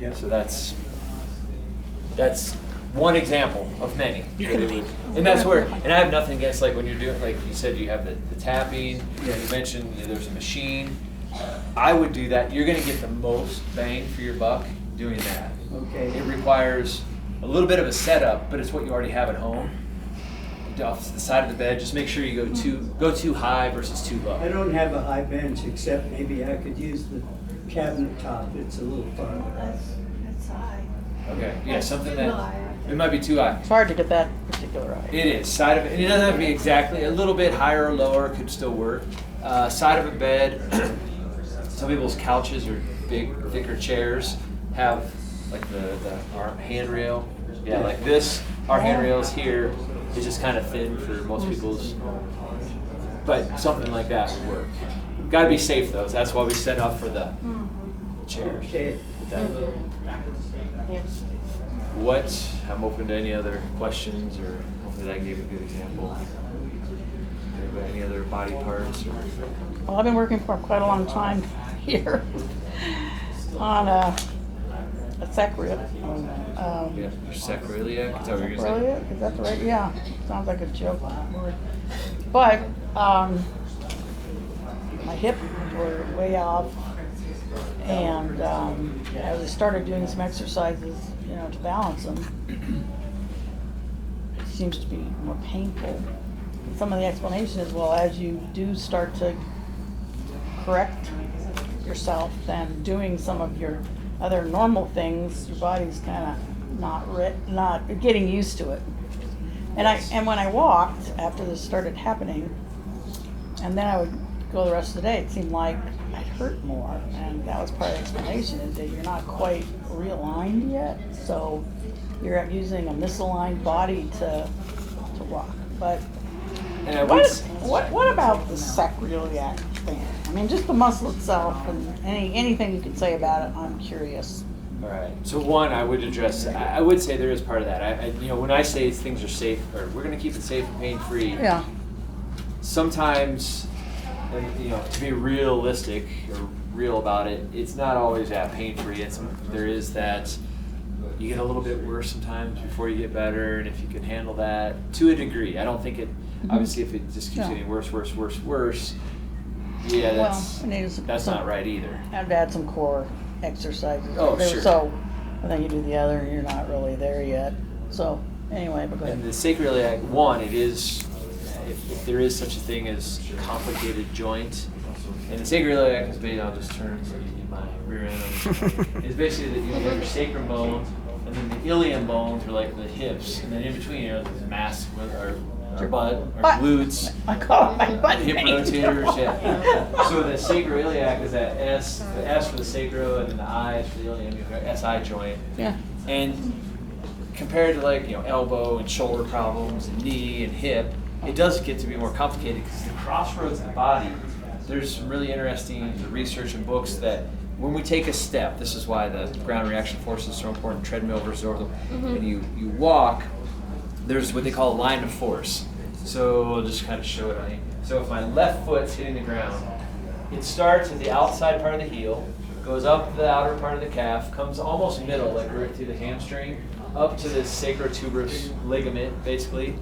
Yeah. So that's one example of many. And that's where, and I have nothing against, like when you're doing, like you said, you have the tapping, Yeah. you mentioned there's a machine. I would do that. You're gonna get the most bang for your buck doing that. Okay. It requires a little bit of a setup, but it's what you already have at home. Off to the side of the bed, just make sure you go too high versus too low. I don't have a high bench, except maybe I could use the cabinet top. It's a little farther. That's high. Okay, yeah, something Too that, high. it might be too high. It's hard to get that particular height. It is, side of it, and it doesn't have to be exactly, a little bit higher or lower could still work. Side of a bed, some people's couches or big, thicker chairs have like our handrail. Yeah, like this, our handrails here is just kind of thin for most people's, but something like that would work. Gotta be safe though, so that's why we set up for the chairs. Okay. I'm open to any other questions, or hopefully that gave a good example. Any other body parts? Or? Well, I've been working for quite a long time here on a sacroiliac. Yeah, sacroiliac. Is that what you're gonna say? Sacroiliac, is that the right? Yeah, sounds like a joke word. But my hip were way off, and as I started doing some exercises, to balance them, it seems to be more painful. Some of the explanation is, well, as you do start to correct yourself, then doing some of your other normal things, your body's kind of not getting used to it. And when I walked after this started happening, and then I would go the rest of the day, it seemed like I'd hurt more, and that was part of the explanation, is that you're not quite realigned yet, so you're using a misaligned body to walk. But what about the sacroiliac thing? I mean, just the muscle itself, and anything you can say about it, I'm curious. All right. So one, I would address. I would say there is part of that. When I say things are safe, or we're going to keep it safe and pain-free. Yeah. Sometimes, to be realistic or real about it, it's not always that pain-free. There is that. You get a little bit worse sometimes before you get better, and if you can handle that to a degree, I don't think it. Obviously, if it just keeps getting worse, yeah, that's not right either. I've had some core exercises. Oh, sure. So, and then you do the other, and you're not really there yet. So, anyway, but go ahead. And the sacroiliac, one, it is, if there is such a thing as a complicated joint, and the sacroiliac is based, I'll just turn my rear end on it's basically that you have your sacrum bone, and then the ilium bones are like the hips, and then in between are the mass, our butt, our glutes, I call it my butt. hip rotators, yeah. So the sacroiliac is that S, the S for the sacro, and then the I is for the ilium, you have your SI joint. Yeah. And compared to elbow and shoulder problems, and knee and hip, it does get to be more complicated because the crossroads of the body, there's some really interesting research and books that when we take a step, this is why the ground reaction force is so important, treadmill versus ortho, and you walk, there's what they call a line of force. So I'll just kind of show it on you. So if my left foot's hitting the ground, it starts at the outside part of the heel, goes up the outer part of the calf, comes almost middle, like right through the hamstring, up to the sacrotuberous ligament, basically.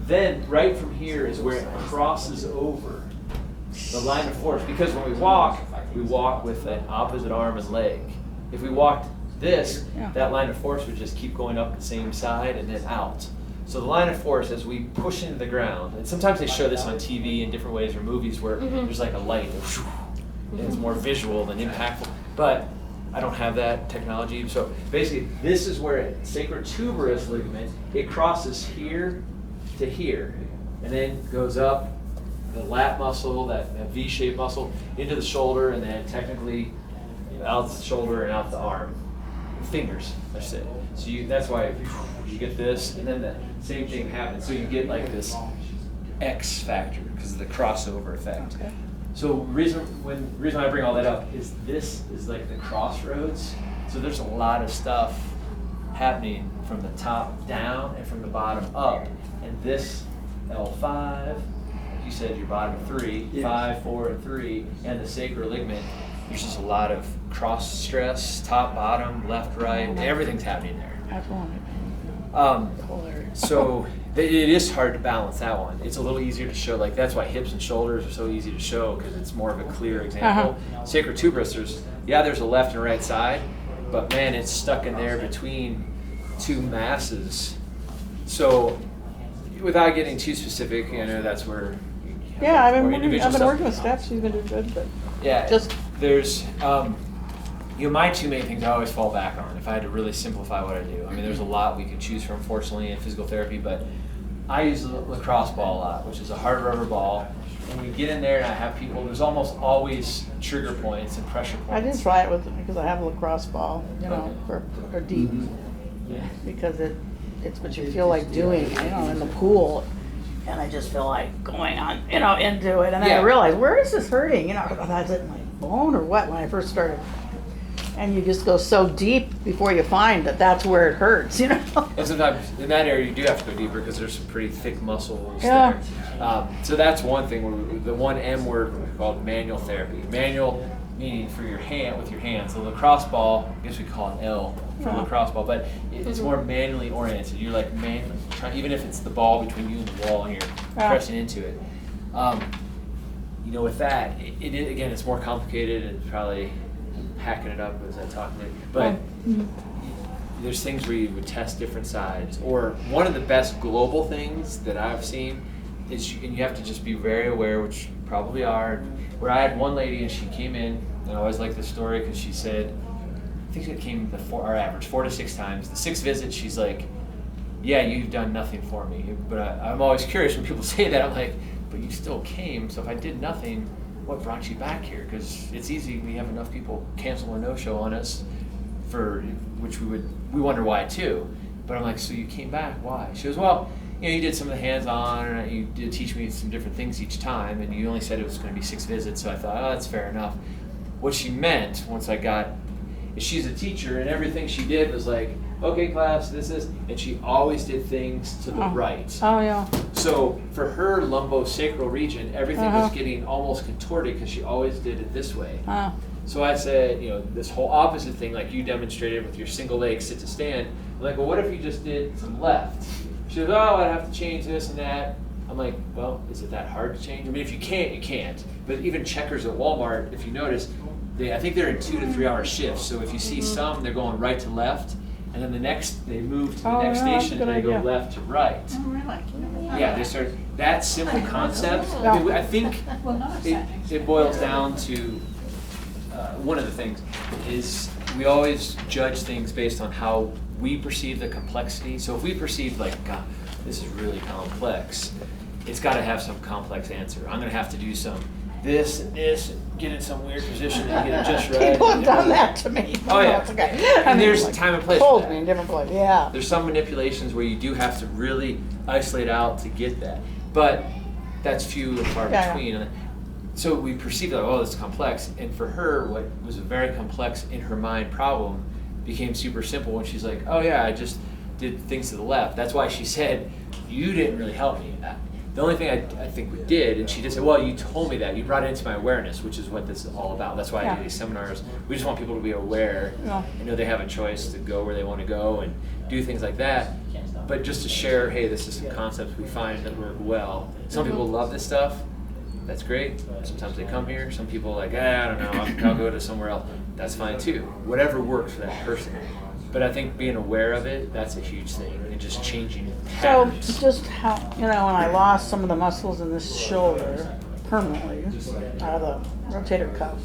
Then right from here is where it crosses over the line of force. Because when we walk with an opposite arm and leg. If we walked this, that line of force would just keep going up the same side and then out. So the line of force, as we push into the ground, and sometimes they show this on TV in different ways or movies where there's like a light, and it's more visual than impactful. But I don't have that technology. So basically, this is where sacrotuberous ligament, it crosses here to here, and then goes up the lat muscle, that V-shaped muscle, into the shoulder, and then technically out the shoulder and out the arm. Fingers, I should say. So that's why you get this, and then the same thing happens. So you get like this X factor because of the crossover effect. Okay. So reason I bring all that up is this is like the crossroads. So there's a lot of stuff happening from the top down and from the bottom up. And this L5, like you said, your bottom three, 5, 4, and 3, and the sacral ligament, there's just a lot of cross stress, top, bottom, left, right, everything's happening there. That's one. Um, The whole area. so it is hard to balance that one. It's a little easier to show, like that's why hips and shoulders are so easy to show because it's more of a clear example. Sacral tuberous, there's a left and right side, but man, it's stuck in there between two masses. So without getting too specific, I know that's where Yeah, more I've individual been stuff. working with Steph. She's been doing good, but Yeah, just there's my two main things I always fall back on if I had to really simplify what I do. I mean, there's a lot we could choose from, fortunately, in physical therapy, but I use the lacrosse ball a lot, which is a hard rubber ball. When we get in there and I have people, there's almost always trigger points and pressure points. I did try it with because I have a lacrosse ball, for deep, Yeah. because it's what you feel like doing, in the pool, and I just feel like going on, into it, and then Yeah. I realized, where is this hurting? Is it my bone or what? When I first started, and you just go so deep before you find that that's where it hurts, And sometimes in that area you do have to go deeper because there's some pretty thick muscles Yeah. there. So that's one thing. The one M word we called manual therapy. Manual meaning for your hand with your hands. The lacrosse ball, I guess we call it L for Yeah. lacrosse ball, but it's more manually oriented. You're like even if it's the ball between you and the wall and you're pressing into it. With that, again, it's more complicated and probably hacking it up as I talk to you. But there's things where you would test different sides. Or one of the best global things that I've seen is, and you have to just be very aware, which you probably are, where I had one lady and she came in, and I always like this story because she said, I think it came our average 4 to 6 times. The 6th visit, she's like, yeah, you've done nothing for me. But I'm always curious when people say that. I'm like, but you still came, so if I did nothing, what brought you back here? Because it's easy, we have enough people cancel or no-show on us, for which we wonder why too. But I'm like, so you came back, why? She goes, well, you did some of the hands-on, and you did teach me some different things each time, and you only said it was going to be 6 visits, so I thought, oh, that's fair enough. What she meant, once I got, is she's a teacher, and everything she did was like, okay, class, this is, and she always did things to the right. Oh, yeah. So for her lumbosacral region, everything was getting almost contorted because she always did it this way. So I said, this whole opposite thing, like you demonstrated with your single leg sit to stand. I'm like, well, what if you just did some left? She goes, oh, I'd have to change this and that. I'm like, well, is it that hard to change? I mean, if you can't, you can't. But even checkers at Walmart, if you notice, I think they're in 2 to 3 hour shifts. So if you see some, they're going right to left. And then they move to the next station and they go left to right. Oh, really? Yeah, they start, that simple concept, I think it boils down to, one of the things is we always judge things based on how we perceive the complexity. So if we perceive like, God, this is really complex, it's got to have some complex answer. I'm going to have to do some this and this, and get in some weird position and get it just right. People have done that to me. Oh yeah. It's okay. And there's a time and place for Told that. me in different places, yeah. There's some manipulations where you do have to really isolate out to get that. But that's few and far between. So we perceive that, oh, this is complex. And for her, what was a very complex in her mind problem became super simple when she's like, oh yeah, I just did things to the left. That's why she said, you didn't really help me. The only thing I think we did, and she just said, well, you told me that. You brought it into my awareness, which is what this is all about. That's why I do these seminars. We just want people to be aware and know they have a choice to go where they want to go and do things like that. But just to share, hey, this is some concepts we find that work well. Some people love this stuff. That's great. Sometimes they come here. Some people are like, I don't know, I'll go to somewhere else. That's fine too. Whatever works for that person. But I think being aware of it, that's a huge thing, and just changing patterns. So just how, when I lost some of the muscles in this shoulder permanently out of the rotator cuff,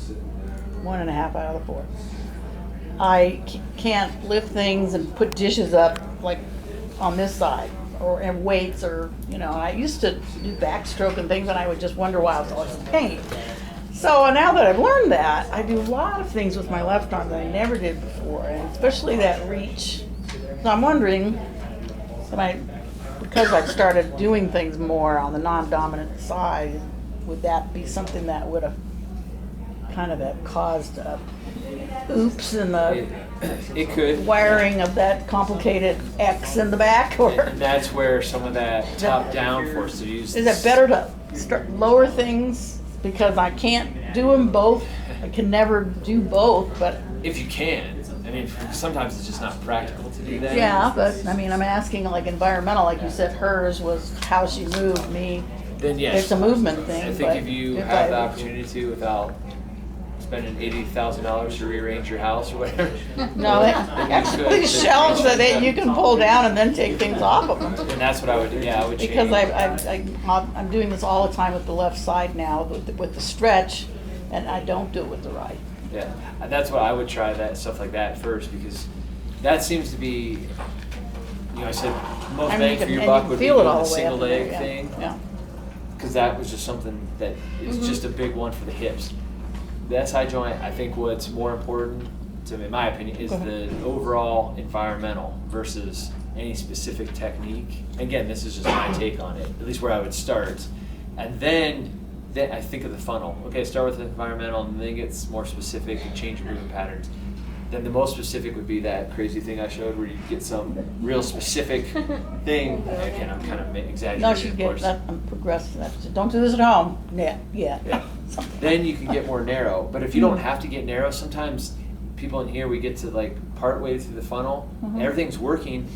1.5 out of the 4. I can't lift things and put dishes up like on this side and weights or, I used to do backstroke and things and I would just wonder why I was always in pain. So now that I've learned that, I do a lot of things with my left arm that I never did before, and especially that reach. So I'm wondering, because I've started doing things more on the non-dominant side, would that be something that would have kind of caused oops in the it could wiring of that complicated X in the back? Or and that's where some of that top-down force to use. is it better to start lower things because I can't do them both. I can never do both, but If you can, I mean, sometimes it's just not practical to do that. yeah, but I mean, I'm asking like environmental, like you said, hers was how she moved me. Then yes. It's a movement thing. I think but if you if have the I- opportunity to without spending $80,000 to rearrange your house or whatever. No, then you could. actually shelves that you can pull down and then take things off of them. And that's what I would do. Yeah, I would change. Because I'm doing this all the time with the left side now, with the stretch, and I don't do it with the right. Yeah, that's what I would try, that stuff like that first, because that seems to be, I said most I mean, bang you for can- your and buck you would can be feel it doing all the the way single up in there, leg yeah. thing, Yeah. because that was just something that is just a big one for the hips. The SI joint, I think what's more important, in my opinion, is Go ahead. the overall environmental versus any specific technique. Again, this is just my take on it, at least where I would start. And then I think of the funnel. Okay, start with the environmental and then it gets more specific and change your movement patterns. Then the most specific would be that crazy thing I showed where you get some real specific thing. Again, I'm kind of exaggerating, No, she of get course. that. I'm progressive. Don't do this at home. Yeah. Yeah. Something. Then you can get more narrow. But if you don't have to get narrow, sometimes people in here, we get to like part way through the funnel, and everything's working,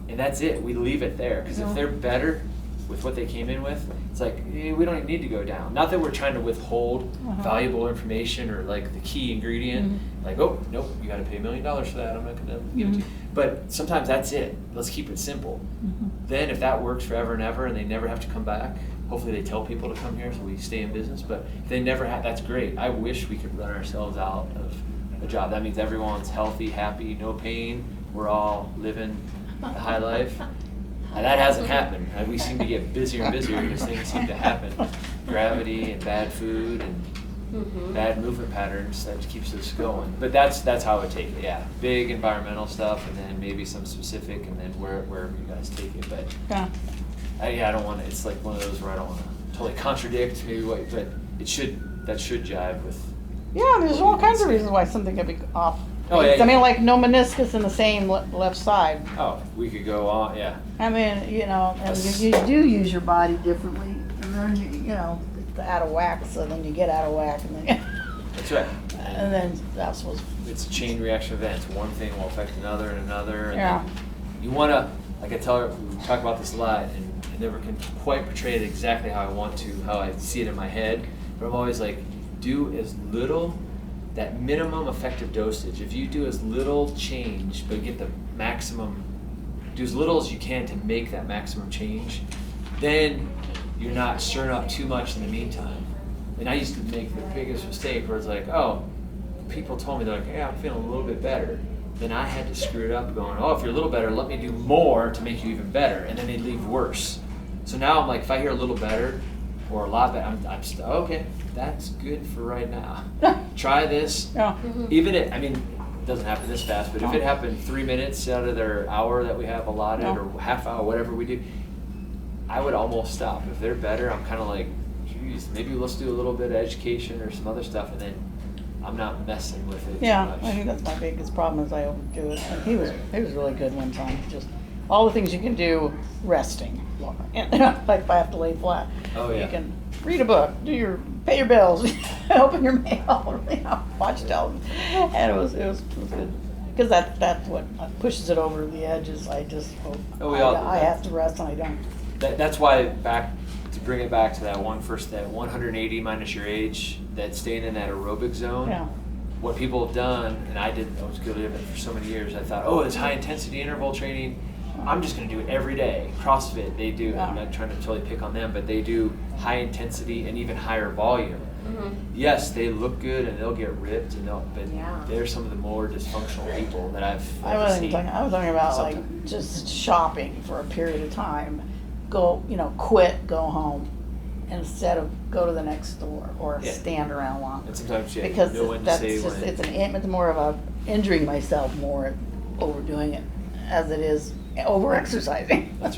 and that's it. We leave it there. Because if they're better with what they came in with, it's like, we don't even need to go down. Not that we're trying to withhold valuable information or like the key ingredient. Like, oh, nope, you got to pay $1 million for that. I'm not going to give it to you. But sometimes that's it. Let's keep it simple. Then if that works forever and ever and they never have to come back, hopefully they tell people to come here so we stay in business. But if they never have, that's great. I wish we could run ourselves out of a job. That means everyone's healthy, happy, no pain. We're all living the high life. And that hasn't happened. We seem to get busier and busier because things seem to happen. Gravity and bad food and bad movement patterns, that keeps us going. But that's how I would take it, yeah. Big environmental stuff and then maybe some specific and then wherever you guys take it. But Yeah. I don't want to, it's like one of those where I don't want to totally contradict maybe what, but that should jive with. Yeah, there's all kinds of reasons why something could be off. Oh, yeah, I mean, yeah. like no meniscus in the same left side. Oh, we could go on, yeah. I mean, and you do use your body differently, and then it's out of whack. So then you get out of whack, and then That's right. and then that's what's It's a chain reaction events. One thing will affect another and another. And Yeah. then you want to, like I tell her, we talk about this a lot, and I never can quite portray it exactly how I want to, how I see it in my head. But I'm always like, do as little, that minimum effective dosage. If you do as little change, but get the maximum, do as little as you can to make that maximum change, then you're not stirring up too much in the meantime. And I used to make the biggest mistake where it's like, oh, people told me, they're like, yeah, I'm feeling a little bit better. Then I had to screw it up going, oh, if you're a little better, let me do more to make you even better. And then they'd leave worse. So now I'm like, if I hear a little better or a lot better, I'm okay, that's good for right now. Try this. yeah. Even it doesn't happen this fast, but if it happened 3 minutes out of their hour that we have allotted or half hour, whatever we do, I would almost stop. If they're better, I'm kind of like, geez, maybe let's do a little bit of education or some other stuff, and then I'm not messing with it Yeah, too much. I think that's my biggest problem is I overdo it. And he was really good one time. Just all the things you can do resting. Like if I have to lay flat. Oh, yeah. You can read a book, pay your bills, open your mail, watch television. And it was good. Because that's what pushes it over the edges. I just hope I have to rest and I don't. That's why to bring it back to that 180 minus your age, that staying in that aerobic zone. Yeah. What people have done, and I was good at it for so many years. I thought, oh, it's high intensity interval training. I'm just going to do it every day. CrossFit, they do. Yeah. I'm not trying to totally pick on them, but they do high intensity and even higher volume. Yes, they look good and they'll get ripped, but they're some of the more dysfunctional people that I've I was seen. talking about Sometimes. like just shopping for a period of time. Go, quit, go home, instead of go to the next store or Yeah. stand around long. And sometimes you Because know when to that's say just, when. it's more of a injuring myself more overdoing it as it is over exercising. That's